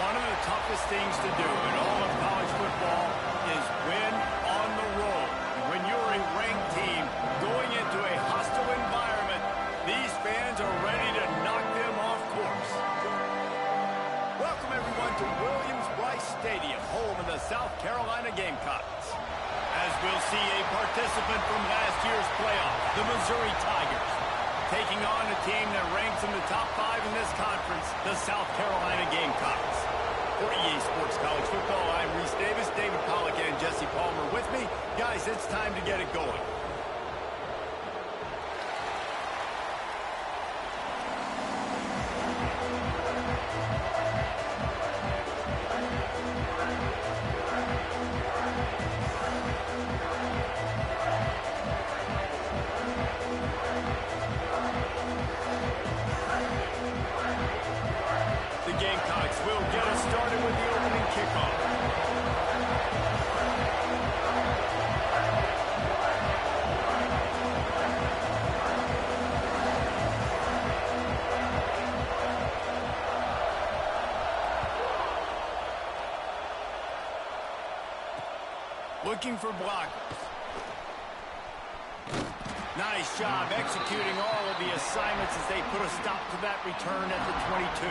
One of the toughest things to do in all of college football is win on the road. When you're a ranked team going into a hostile environment, these fans are ready to knock them off course. Welcome, everyone, to Williams-Brice Stadium, home of the South Carolina Gamecocks. As we'll see a participant from last year's playoff, the Missouri Tigers, taking on a team that ranks in the top 5 in this conference, the South Carolina Gamecocks. For EA Sports College Football, I'm Reese Davis, David Pollack, and Jesse Palmer with me. Guys, it's time to get it going. Looking for blockers. Nice job executing all of the assignments as they put a stop to that return at the 22.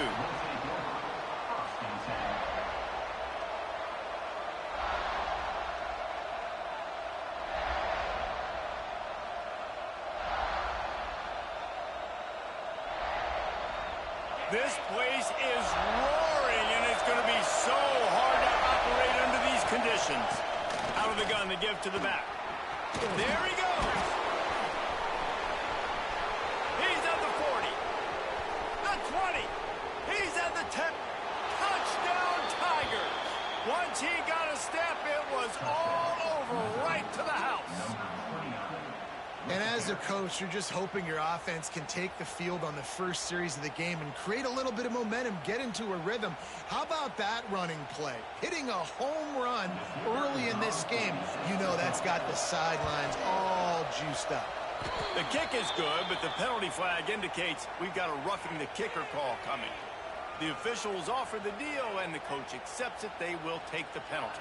This place is roaring, and it's going to be so hard to operate under these conditions. Out of the gun to give to the back. There he goes. He's at the 40. The 20. He's at the 10. Touchdown, Tigers. Once he got a step, it was all over, right to the house. And as a coach, you're just hoping your offense can take the field on the first series of the game and create a little bit of momentum, get into a rhythm. How about that running play? Hitting a home run early in this game. You know that's got the sidelines all juiced up. The kick is good, but the penalty flag indicates we've got a roughing the kicker call coming. The officials offer the deal, and the coach accepts it. They will take the penalty.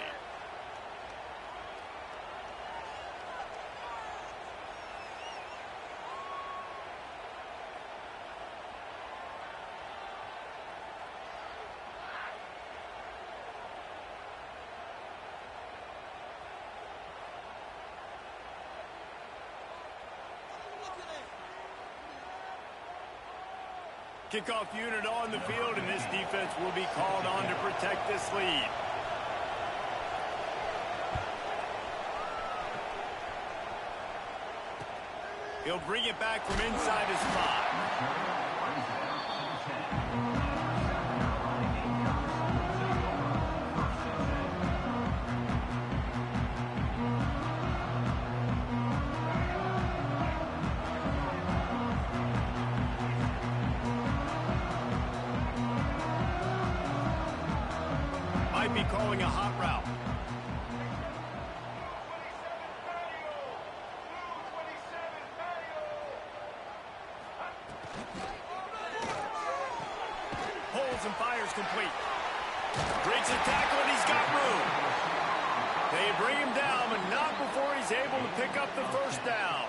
Kickoff unit on the field, and this defense will be called on to protect this lead. He'll bring it back from inside his 5. Might be calling a hot route. Holds and fires complete. Breaks a tackle, and he's got room. They bring him down, but not before he's able to pick up the first down.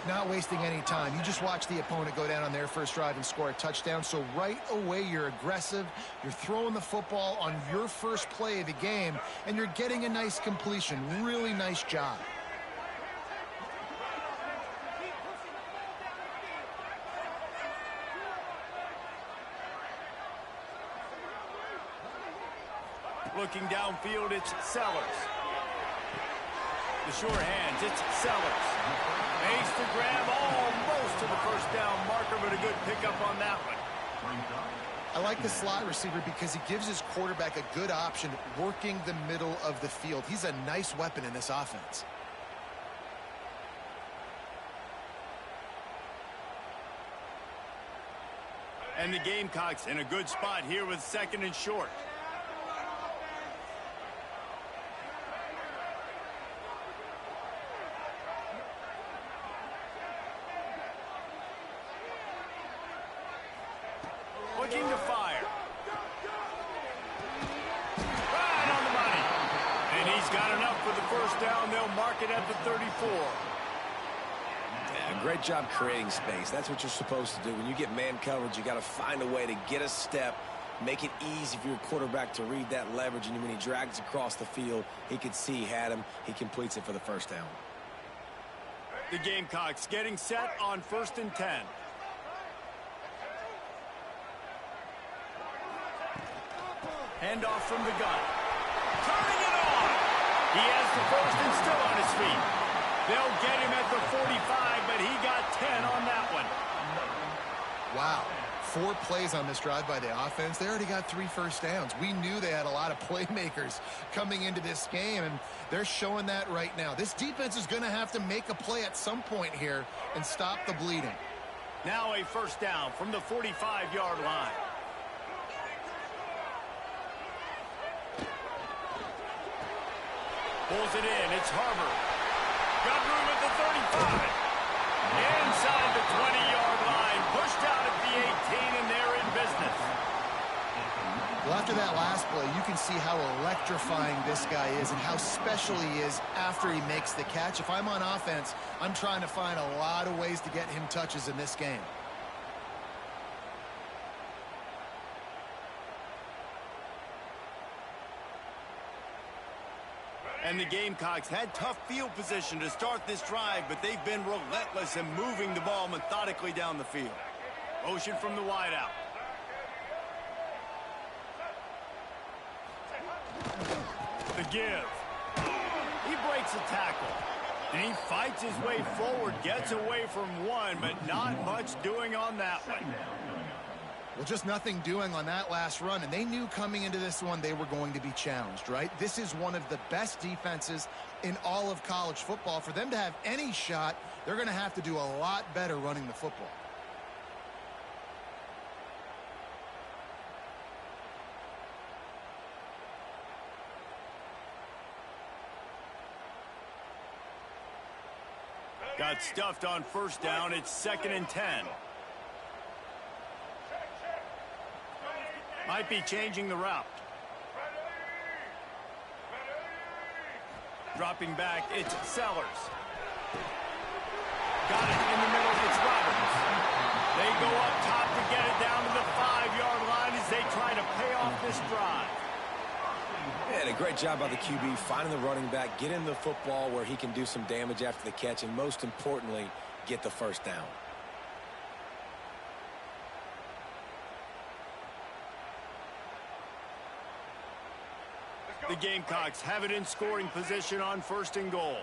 Not wasting any time. You just watch the opponent go down on their first drive and score a touchdown. So right away, you're aggressive. You're throwing the football on your first play of the game, and you're getting a nice completion. Really nice job. Looking downfield, it's Sellers. The sure hands, it's Sellers. Makes the grab almost to the first down marker, but a good pickup on that one. I like the slot receiver because he gives his quarterback a good option working the middle of the field. He's a nice weapon in this offense. And the Gamecocks in a good spot here with 2nd and short. Looking to fire. at the 34. Yeah, great job creating space. That's what you're supposed to do. When you get man coverage, you got to find a way to get a step, make it easy for your quarterback to read that leverage, and when he drags across the field, he could see he had him. He completes it for the first down. The Gamecocks getting set on 1st and 10. Handoff from the gun. Turning it on. He has the first and still on his feet. They'll get him at the 45, but he got 10 on that one. Wow. 4 plays on this drive by the offense. They already got 3 first downs. We knew they had a lot of playmakers coming into this game, and they're showing that right now. This defense is going to have to make a play at some point here and stop the bleeding. Now a first down from the 45-yard line. Pulls it in. It's Harbor. Got room at the 35. Inside the 20-yard line. Pushed out at the 18, and they're in business. Well, after that last play, you can see how electrifying this guy is and how special he is after he makes the catch. If I'm on offense, I'm trying to find a lot of ways to get him touches in this game. And the Gamecocks had tough field position to start this drive, but they've been relentless in moving the ball methodically down the field. Motion from the wideout. The give. He breaks a tackle. And he fights his way forward, gets away from one, but not much doing on that one. Well, just nothing doing on that last run, and they knew coming into this one they were going to be challenged, right? This is one of the best defenses in all of college football. For them to have any shot, they're going to have to do a lot better running the football. Got stuffed on first down. It's 2nd and 10. Might be changing the route. Dropping back, it's Sellers. Got it in the middle, it's Roberts. They go up top to get it down to the 5-yard line as they try to pay off this drive. And a great job by the QB finding the running back, getting the football where he can do some damage after the catch, and most importantly, get the first down. The Gamecocks have it in scoring position on 1st and goal.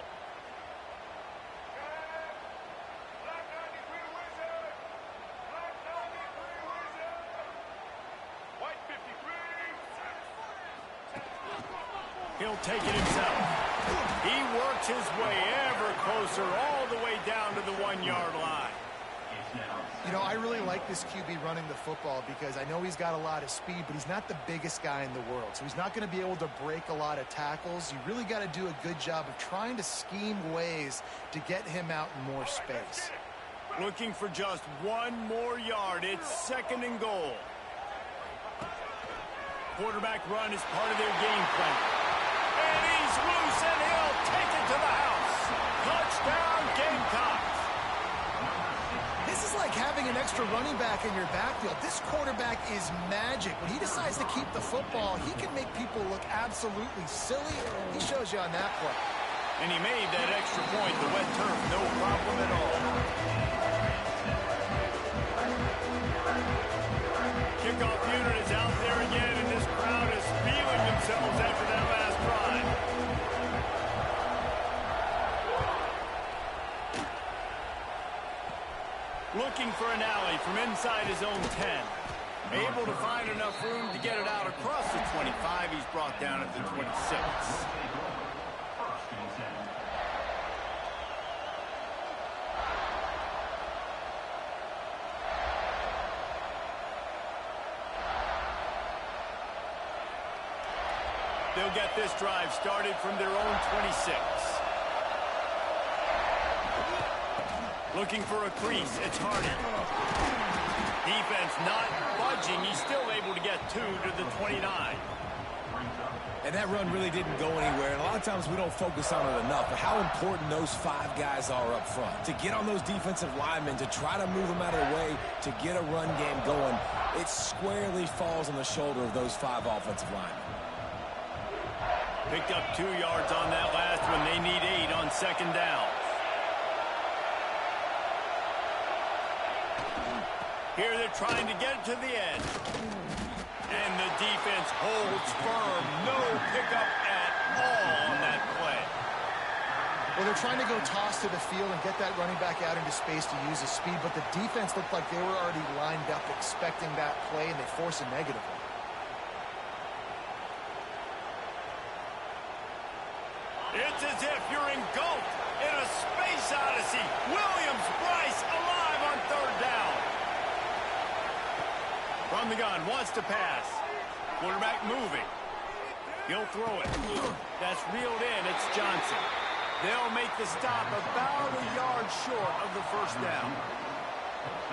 He'll take it himself. He works his way ever closer all the way down to the 1-yard line. You know, I really like this QB running the football because I know he's got a lot of speed, but he's not the biggest guy in the world. So he's not going to be able to break a lot of tackles. You really got to do a good job of trying to scheme ways to get him out in more space. Looking for just 1 more yard. It's 2nd and goal. Quarterback run is part of their game plan. And he's loose, and he'll take it to the house. Touchdown, Gamecocks. This is like having an extra running back in your backfield. This quarterback is magic. When he decides to keep the football, he can make people look absolutely silly. He shows you on that play. And he made that extra point. The wet turf, no problem at all. Kickoff unit is out there again, and this crowd is feeling themselves after that last drive. Looking for an alley from inside his own 10. Able to find enough room to get it out across the 25. He's brought down at the 26. They'll get this drive started from their own 26. Looking for a crease, it's Hardy. Defense not budging. He's still able to get 2 to the 29. And that run really didn't go anywhere. And a lot of times we don't focus on it enough, but how important those 5 guys are up front. To get on those defensive linemen, to try to move them out of the way, to get a run game going, it squarely falls on the shoulder of those 5 offensive linemen. Picked up 2 yards on that last one. They need 8 on second down. Here they're trying to get to the edge. And the defense holds firm. No pickup at all on that play. Well, they're trying to go toss to the field and get that running back out into space to use his speed, but the defense looked like they were already lined up expecting that play, and they force a negative one. It's as if you're engulfed in a space odyssey. Williams-Brice alive on third down. From the gun, wants to pass. Quarterback moving. He'll throw it. That's reeled in. It's Johnson. They'll make the stop about a yard short of the first down.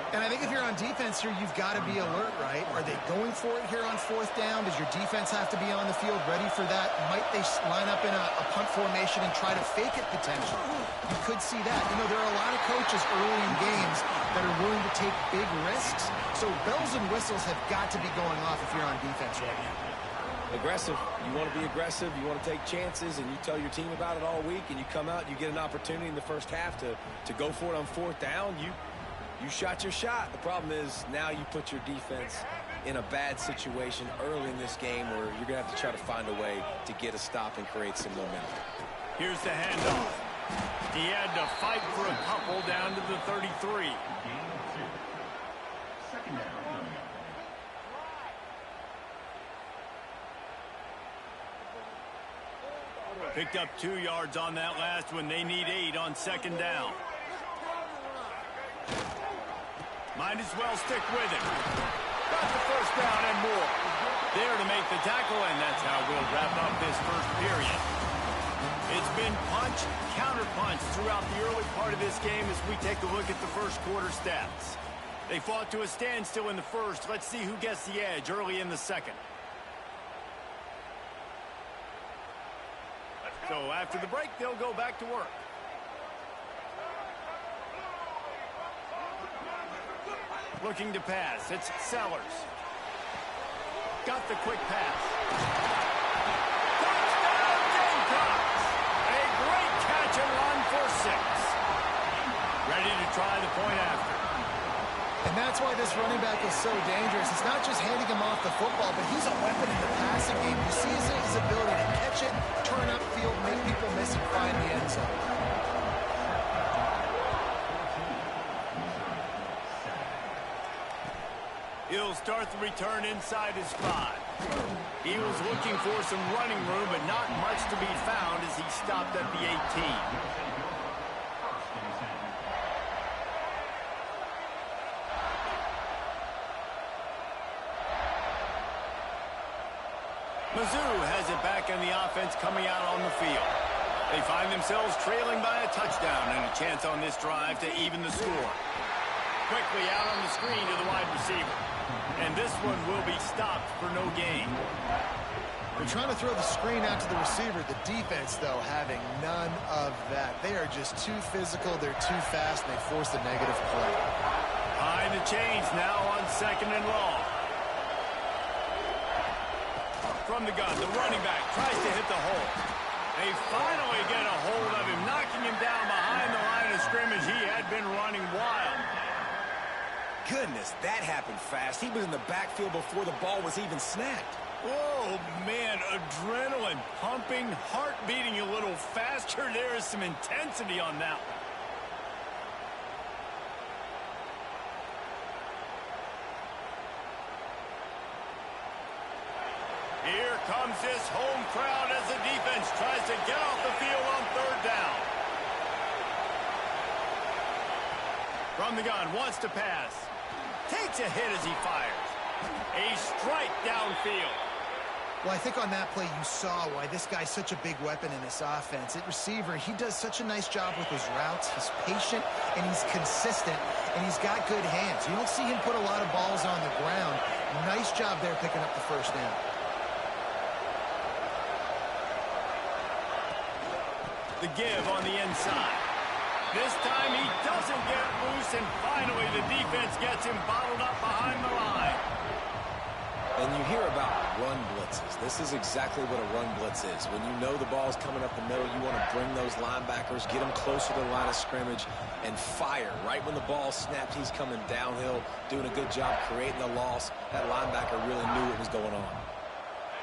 And I think if you're on defense here, you've got to be alert, right? Are they going for it here on fourth down? Does your defense have to be on the field ready for that? Might they line up in a punt formation and try to fake it potentially? You could see that. You know, there are a lot of coaches early in games that are willing to take big risks. So bells and whistles have got to be going off if you're on defense right now. Aggressive. You want to be aggressive. You want to take chances, and you tell your team about it all week, and you come out, you get an opportunity in the first half to go for it on fourth down. You shot your shot. The problem is now you put your defense in a bad situation early in this game where you're going to have to try to find a way to get a stop and create some momentum. Here's the handoff. He had to fight for a couple down to the 33. Picked up 2 yards on that last one. They need 8 on second down. Might as well stick with it. Got the first down and more. There to make the tackle, and that's how we'll wrap up this first period. It's been punch, counter-punch throughout the early part of this game as we take a look at the first quarter stats. They fought to a standstill in the first. Let's see who gets the edge early in the second. So after the break, they'll go back to work. Looking to pass. It's Sellers. Got the quick pass. Touchdown Gamecocks! A great catch and run for 6. Ready to try the point after. And that's why this running back is so dangerous. It's not just handing him off the football, but he's a weapon in the passing game. You see his ability to catch it, turn upfield, make people miss, and find the end zone. He'll start the return inside his 5. He was looking for some running room, but not much to be found as he stopped at the 18. Mizzo has it back in the offense coming out on the field. They find themselves trailing by a touchdown and a chance on this drive to even the score. Quickly out on the screen to the wide receiver. And this one will be stopped for no gain. They're trying to throw the screen out to the receiver. The defense, though, having none of that. They are just too physical. They're too fast, and they force the negative play. Behind the chains now on second and long. From the gun, the running back tries to hit the hole. They finally get a hold of him, knocking him down behind the line of scrimmage. He had been running wild. Goodness, that happened fast. He was in the backfield before the ball was even snapped. Oh, man, adrenaline pumping, heart beating a little faster. There is some intensity on that one. Here comes this home crowd as the defense tries to get off the field on third down. From the gun, wants to pass. Takes a hit as he fires. A strike downfield. Well, I think on that play you saw why this guy's such a big weapon in this offense. At receiver, he does such a nice job with his routes. He's patient, and he's consistent, and he's got good hands. You don't see him put a lot of balls on the ground. Nice job there picking up the first down. The give on the inside. This time he doesn't get loose, and finally the defense gets him bottled up behind the line. And you hear about run blitzes. This is exactly what a run blitz is. When you know the ball's coming up the middle, you want to bring those linebackers, get them closer to the line of scrimmage, and fire. Right when the ball snapped, he's coming downhill, doing a good job creating the loss. That linebacker really knew what was going on.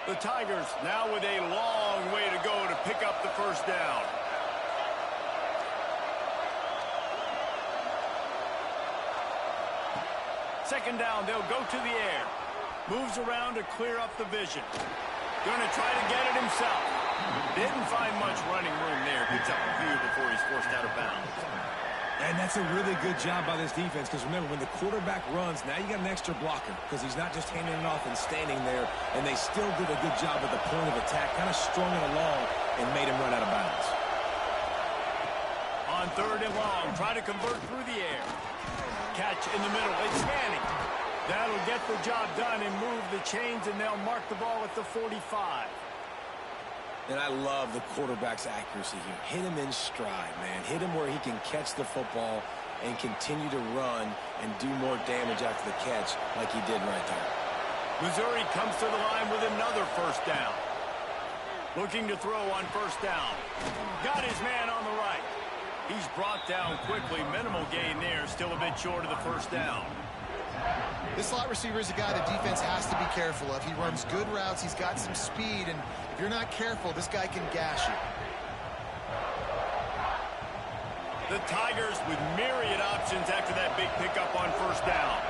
The Tigers now with a long way to go to pick up the first down. Second down, they'll go to the air. Moves around to clear up the vision. Going to try to get it himself. Didn't find much running room there. Gets up a few before he's forced out of bounds. And that's a really good job by this defense, because remember, when the quarterback runs, now you got an extra blocker, because he's not just handing it off and standing there, and they still did a good job at the point of attack, kind of strung it along and made him run out of bounds. On third and long, try to convert through the air. Catch in the middle. It's Manning. That'll get the job done and move the chains, and they'll mark the ball at the 45. And I love the quarterback's accuracy here. Hit him in stride, man. Hit him where he can catch the football and continue to run and do more damage after the catch like he did right there. Missouri comes to the line with another first down. Looking to throw on first down. Got his man on the right. He's brought down quickly. Minimal gain there. Still a bit short of the first down. This slot receiver is a guy the defense has to be careful of. He runs good routes. He's got some speed, and if you're not careful, this guy can gash you. The Tigers with myriad options after that big pickup on first down.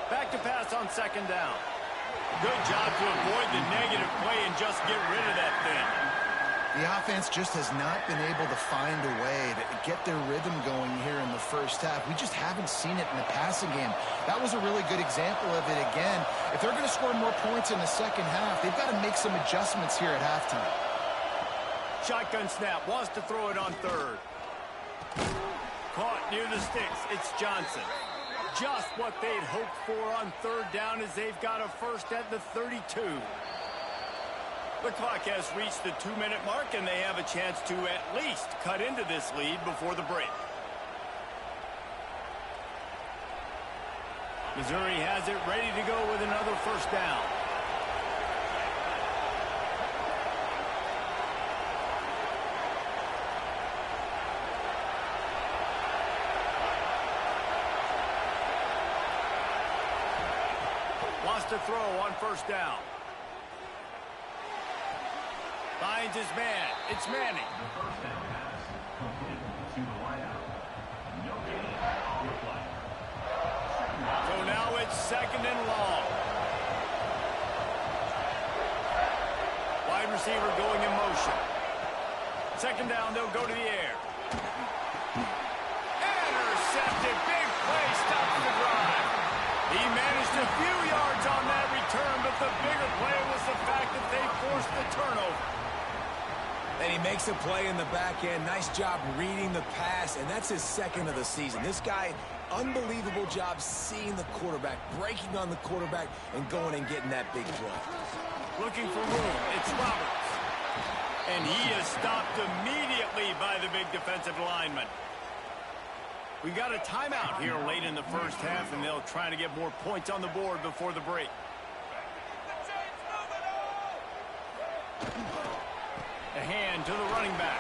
Back to pass on second down. Good job to avoid the negative play and just get rid of that thing. The offense just has not been able to find a way to get their rhythm going here in the first half. We just haven't seen it in the passing game. That was a really good example of it again. If they're going to score more points in the second half, they've got to make some adjustments here at halftime. Shotgun snap, wants to throw it on third. Caught near the sticks. It's Johnson. Just what they'd hoped for on third down, as they've got a first at the 32. The clock has reached the 2-minute mark, and they have a chance to at least cut into this lead before the break. Missouri has it ready to go with another first down. Wants to throw on first down. Finds his man. It's Manning. So now it's second and long. Wide receiver going in motion. Second down, they'll go to the air. Intercepted. Big play. Stops the drive. He managed a few yards on that return, but the bigger play was the fact that they forced the turnover. And he makes a play in the back end. Nice job reading the pass, and that's his second of the season. This guy, unbelievable job seeing the quarterback, breaking on the quarterback, and going and getting that big play. Looking for room. It's Roberts. And he is stopped immediately by the big defensive lineman. We've got a timeout here late in the first half, and they'll try to get more points on the board before the break. A hand to the running back.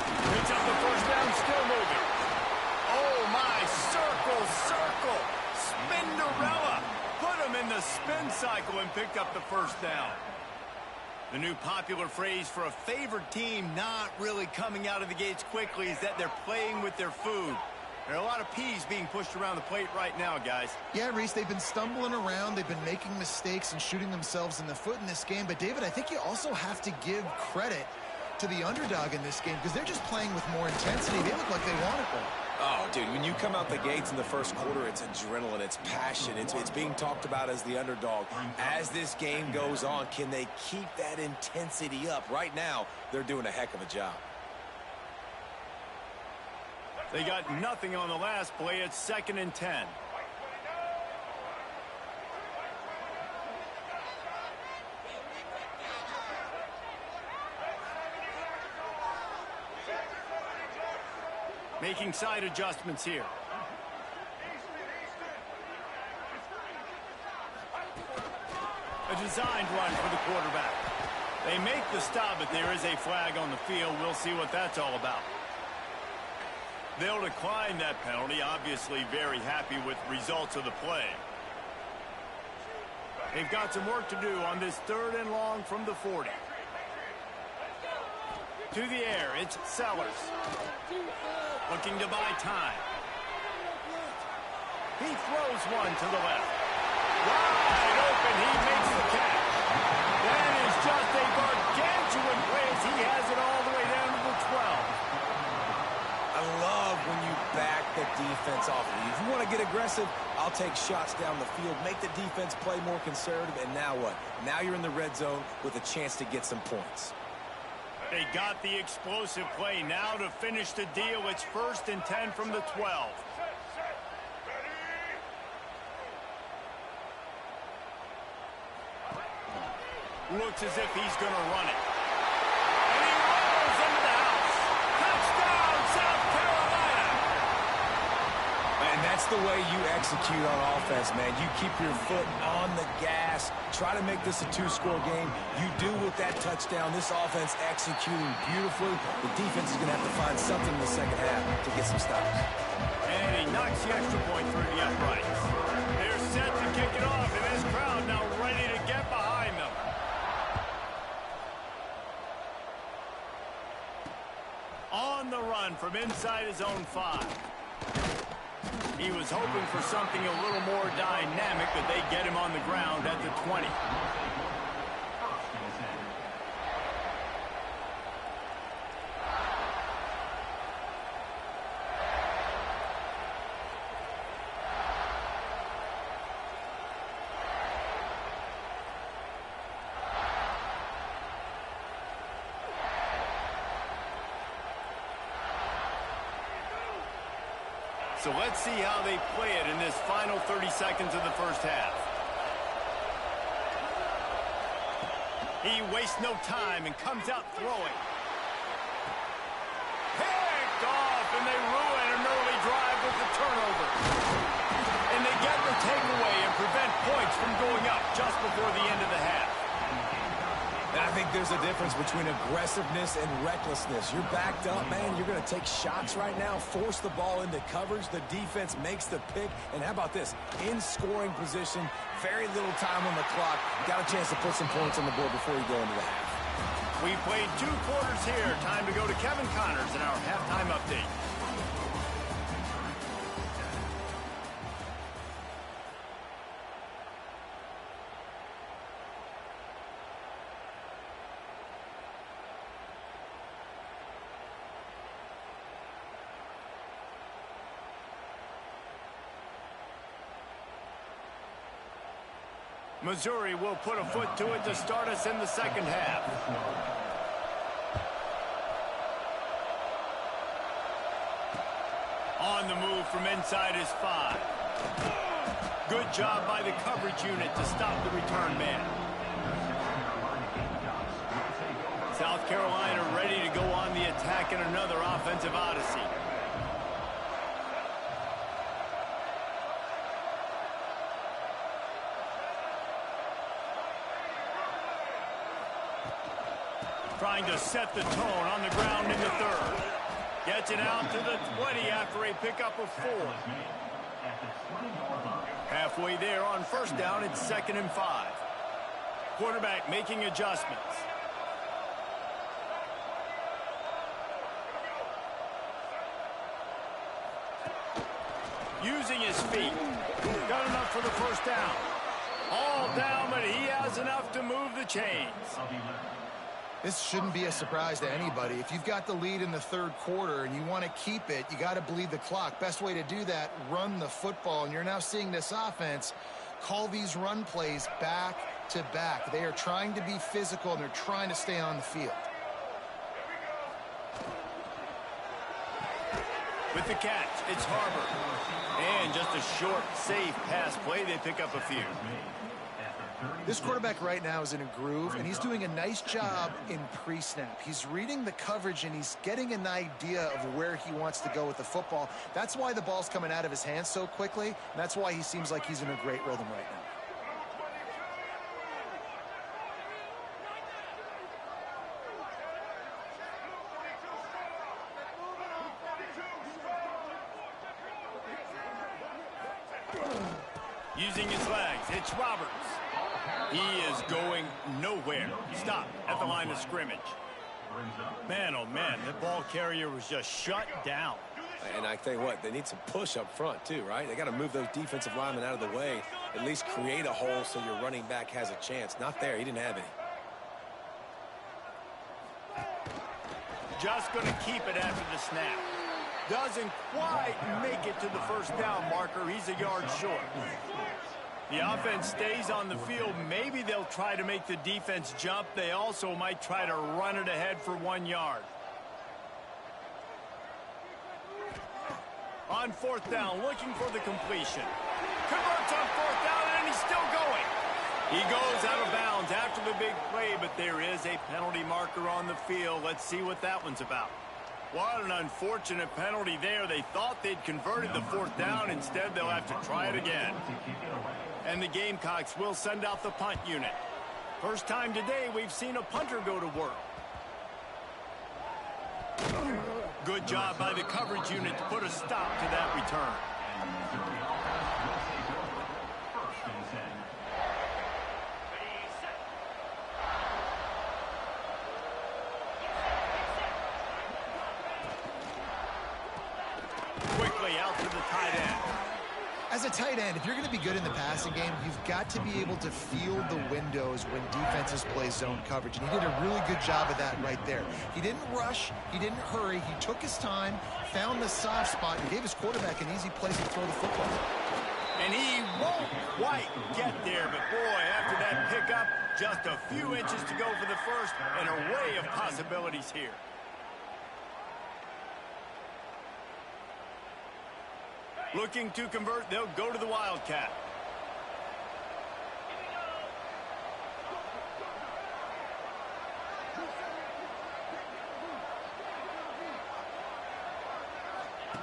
Picks up the first down, still moving. Oh, my. Circle, circle. Spinderella. Put him in the spin cycle and picked up the first down. The new popular phrase for a favored team not really coming out of the gates quickly is that they're playing with their food. There are a lot of peas being pushed around the plate right now, guys. Yeah, Reese, they've been stumbling around. They've been making mistakes and shooting themselves in the foot in this game. But, David, I think you also have to give credit to the underdog in this game because they're just playing with more intensity. They look like they want it, though. Oh, dude, when you come out the gates in the first quarter, it's adrenaline, it's passion, it's being talked about as the underdog. As this game goes on, can they keep that intensity up? Right now, they're doing a heck of a job. They got nothing on the last play. It's 2nd and 10. Making side adjustments here. A designed run for the quarterback. They make the stop, but there is a flag on the field. We'll see what that's all about. They'll decline that penalty, obviously very happy with results of the play. They've got some work to do on this 3rd and long from the 40. To the air, it's Sellers. Looking to buy time. He throws one to the left. Wide open, he makes the catch. That is just a gargantuan play as he has it all the way down to the 12. I love when you back the defense off of you. If you want to get aggressive, I'll take shots down the field, make the defense play more conservative, and now what? Now you're in the red zone with a chance to get some points. They got the explosive play. Now to finish the deal, it's 1st and 10 from the 12. Looks as if he's going to run it. And he rolls into the house. Touchdown, South Carolina! And that's the way you execute on offense, man. You keep your foot on the gas. Try to make this a 2-score game. You do with that touchdown. This offense executing beautifully. The defense is going to have to find something in the second half to get some stops. And he knocks the extra point through the uprights. They're set to kick it off, and this crowd now ready to get behind them. On the run from inside his own 5. He was hoping for something a little more dynamic, but they get him on the ground at the 20. So let's see how they play it in this final 30 seconds of the first half. He wastes no time and comes out throwing. Picked off, and they ruin an early drive with the turnover. And they get the takeaway and prevent points from going up just before the end of the half. And I think there's a difference between aggressiveness and recklessness. You're backed up, man. You're going to take shots right now, force the ball into coverage. The defense makes the pick. And how about this? In scoring position, very little time on the clock. Got a chance to put some points on the board before you go into the half. We played 2 quarters here. Time to go to Kevin Connors in our halftime update. Missouri will put a foot to it to start us in the second half. On the move from inside his 5. Good job by the coverage unit to stop the return man. South Carolina ready to go on the attack in another offensive odyssey. Trying to set the tone on the ground in the 3rd. Gets it out to the 20 after a pickup of 4. Halfway there on 1st down, it's 2nd and 5. Quarterback making adjustments. Using his feet. Got enough for the 1st down. All down, but he has enough to move the chains. This shouldn't be a surprise to anybody. If you've got the lead in the 3rd quarter and you want to keep it, you got to bleed the clock. Best way to do that, run the football. And you're now seeing this offense call these run plays back to back. They are trying to be physical, and they're trying to stay on the field. With the catch, it's Harbor. And just a short, safe pass play. They pick up a few. This quarterback right now is in a groove, and he's doing a nice job in pre-snap. He's reading the coverage, and he's getting an idea of where he wants to go with the football. That's why the ball's coming out of his hands so quickly, and that's why he seems like he's in a great rhythm right now. Using his legs, it's Roberts. He is going nowhere. Stop at the line of scrimmage. Man, oh man, the ball carrier was just shut down. And I tell you what, they need some push up front too, right? They got to move those defensive linemen out of the way, at least create a hole so your running back has a chance. Not there, he didn't have any. Just going to keep it after the snap. Doesn't quite make it to the first down marker. He's a yard short. The offense stays on the field. Maybe they'll try to make the defense jump. They also might try to run it ahead for 1 yard. On fourth down, looking for the completion. Converts on fourth down, and he's still going. He goes out of bounds after the big play, but there is a penalty marker on the field. Let's see what that one's about. What an unfortunate penalty there. They thought they'd converted the fourth down. Instead, they'll have to try it again. And the Gamecocks will send out the punt unit. First time today we've seen a punter go to work. Good job by the coverage unit to put a stop to that return. Quickly out to the tight end. As a tight end, if you're going to be good in the passing game, you've got to be able to field the windows when defenses play zone coverage. And he did a really good job of that right there. He didn't rush. He didn't hurry. He took his time, found the soft spot, and gave his quarterback an easy place to throw the football. And he won't quite get there. But, boy, after that pickup, just a few inches to go for the first. An array of possibilities here. Looking to convert, they'll go to the Wildcat.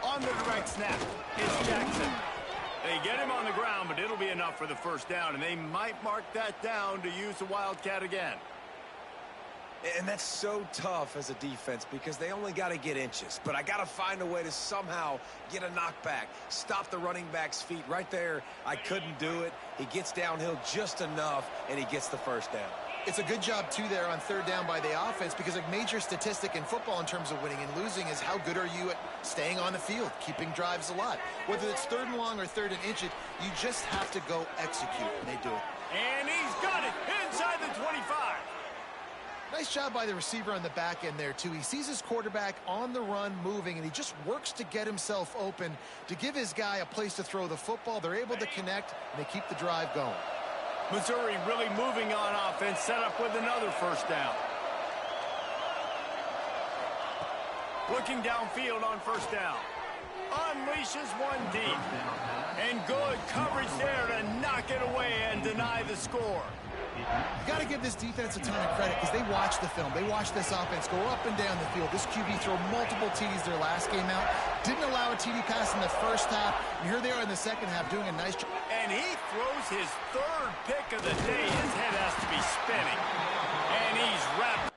On the direct snap, it's Jackson. They get him on the ground, but it'll be enough for the first down, and they might mark that down to use the Wildcat again. And that's so tough as a defense because they only got to get inches. But I got to find a way to somehow get a knockback, stop the running back's feet. Right there, I couldn't do it. He gets downhill just enough, and he gets the first down. It's a good job, too, there on third down by the offense because a major statistic in football in terms of winning and losing is how good are you at staying on the field, keeping drives alive. Whether it's third and long or third and inches, you just have to go execute, and they do it. And he's got it inside the 25. Nice job by the receiver on the back end there, too. He sees his quarterback on the run moving, and he just works to get himself open to give his guy a place to throw the football. They're able to connect, and they keep the drive going. Missouri really moving on offense, set up with another first down. Looking downfield on first down. Unleashes one deep. And good coverage there to knock it away and deny the score. You got to give this defense a ton of credit because they watch the film. They watch this offense go up and down the field. This QB throw multiple TDs their last game out. Didn't allow a TD pass in the first half. And here they are in the second half doing a nice job. And he throws his third pick of the day. His head has to be spinning. And he's wrapped.